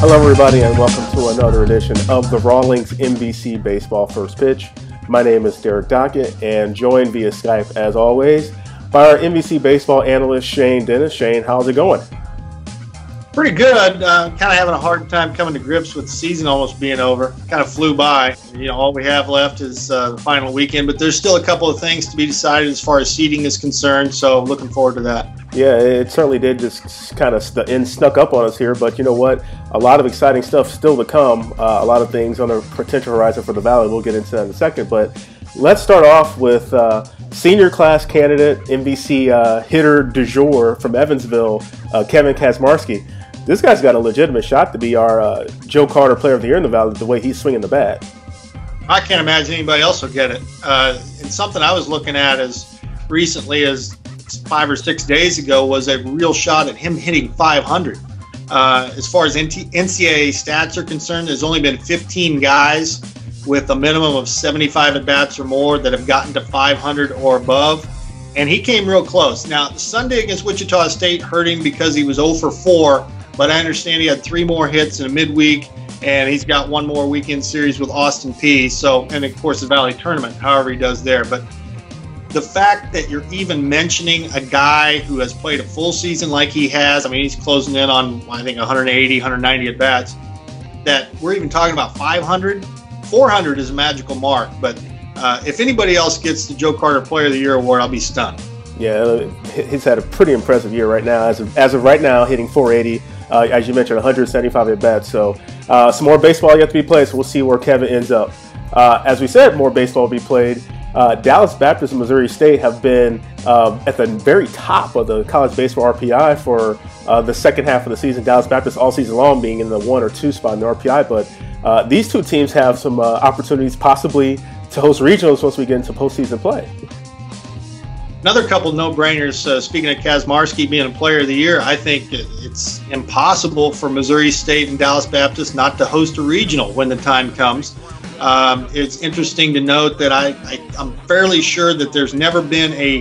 Hello, everybody, and welcome to another edition of the Rawlings NBC Baseball First Pitch. My name is Derek Dockett, and joined via Skype, as always, by our NBC Baseball analyst, Shane Dennis. Shane, how's it going? Pretty good. Kind of having a hard time coming to grips with the season almost being over. Kind of flew by. All we have left is the final weekend, but there's still a couple of things to be decided as far as seeding is concerned, so looking forward to that. Yeah, it certainly did just kind of snuck up on us here, but you know what? A lot of exciting stuff still to come. A lot of things on the potential horizon for the Valley. We'll get into that in a second, but let's start off with senior class candidate, NBC hitter du jour from Evansville, Kevn Kaczmarski. This guy's got a legitimate shot to be our Joe Carter Player of the Year in the Valley, the way he's swinging the bat. I can't imagine anybody else will get it. And something I was looking at as recently as 5 or 6 days ago was a real shot at him hitting 500. As far as NCAA stats are concerned, there's only been 15 guys with a minimum of 75 at-bats or more that have gotten to 500 or above, and he came real close. Now, Sunday against Wichita State hurt him because he was 0 for 4, but I understand he had 3 more hits in a midweek, and he's got 1 more weekend series with Austin Peay. So, and of course the Valley Tournament, however he does there. But the fact that you're even mentioning a guy who has played a full season like he has, I mean, he's closing in on, I think, 180, 190 at-bats, that we're even talking about 500, 400 is a magical mark. But if anybody else gets the Joe Carter Player of the Year award, I'll be stunned. Yeah, he's had a pretty impressive year right now. As of right now, hitting 480. As you mentioned, 175 at-bats. So some more baseball yet to be played, so we'll see where Kevn ends up. As we said, more baseball will be played. Dallas Baptist and Missouri State have been at the very top of the college baseball RPI for the second half of the season. Dallas Baptist all season long being in the 1 or 2 spot in the RPI. But these two teams have some opportunities possibly to host regionals once we get into postseason play. Another couple no-brainers, speaking of Kaczmarski being a Player of the Year, I think it's impossible for Missouri State and Dallas Baptist not to host a regional when the time comes. It's interesting to note that I'm fairly sure that there's never been a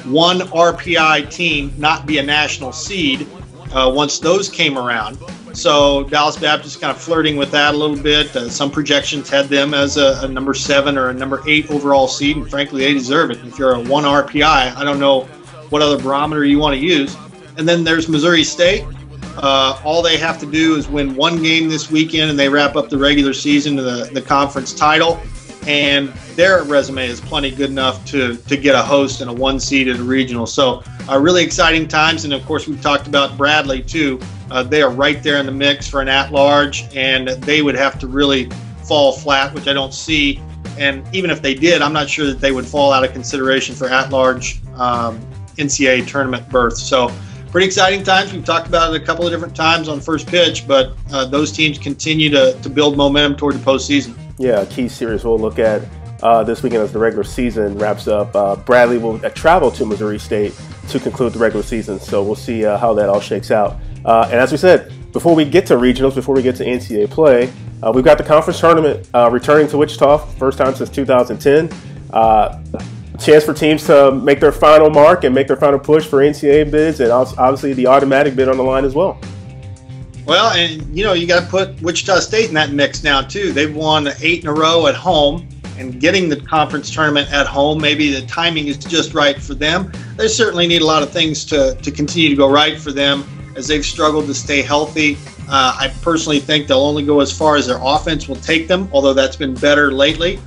1 RPI team not be a national seed once those came around. So Dallas Baptist kind of flirting with that a little bit. Some projections had them as a number 7 or a number 8 overall seed, and frankly, they deserve it. If you're a 1 RPI, I don't know what other barometer you want to use. And then there's Missouri State. All they have to do is win 1 game this weekend, and they wrap up the regular season to the conference title. And their resume is plenty good enough to get a host and a 1 seed at a regional. So really exciting times. And of course, we've talked about Bradley too. They are right there in the mix for an at-large, and they would have to really fall flat, which I don't see. And even if they did, I'm not sure that they would fall out of consideration for at-large NCAA tournament berth. So pretty exciting times. We've talked about it a couple of different times on First Pitch, but those teams continue to build momentum toward the postseason. Yeah, a key series we'll look at this weekend as the regular season wraps up. Bradley will travel to Missouri State to conclude the regular season, so we'll see how that all shakes out. And as we said, before we get to regionals, before we get to NCAA play, we've got the conference tournament returning to Wichita, first time since 2010. Chance for teams to make their final mark and make their final push for NCAA bids, and obviously the automatic bid on the line as well. Well, and you got to put Wichita State in that mix now too. They've won 8 in a row at home, and getting the conference tournament at home, maybe the timing is just right for them. They certainly need a lot of things to continue to go right for them as they've struggled to stay healthy. I personally think they'll only go as far as their offense will take them, although that's been better lately.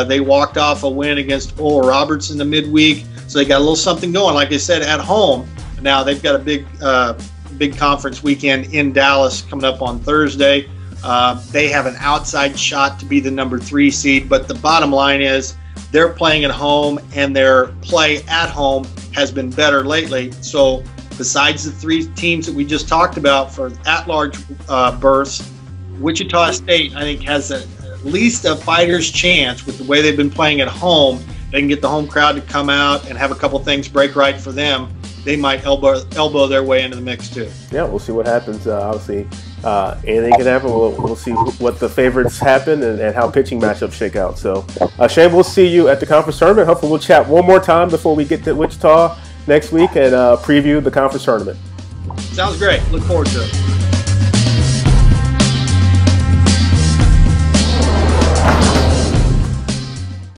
They walked off a win against Oral Roberts in the midweek, so they got a little something going. Like I said, at home. Now they've got a big conference weekend in Dallas coming up on Thursday. They have an outside shot to be the number 3 seed, but the bottom line is they're playing at home, and their play at home has been better lately. So besides the 3 teams that we just talked about for at-large berths, Wichita State, I think, has at least a fighter's chance with the way they've been playing at home. They can get the home crowd to come out and have a couple things break right for them. They might elbow their way into the mix too. Yeah, we'll see what happens. Obviously, anything can happen. We'll see what the favorites happen and how pitching matchups shake out. So, Shane, we'll see you at the conference tournament. Hopefully, we'll chat one more time before we get to Wichita next week and preview the conference tournament. Sounds great. Look forward to it.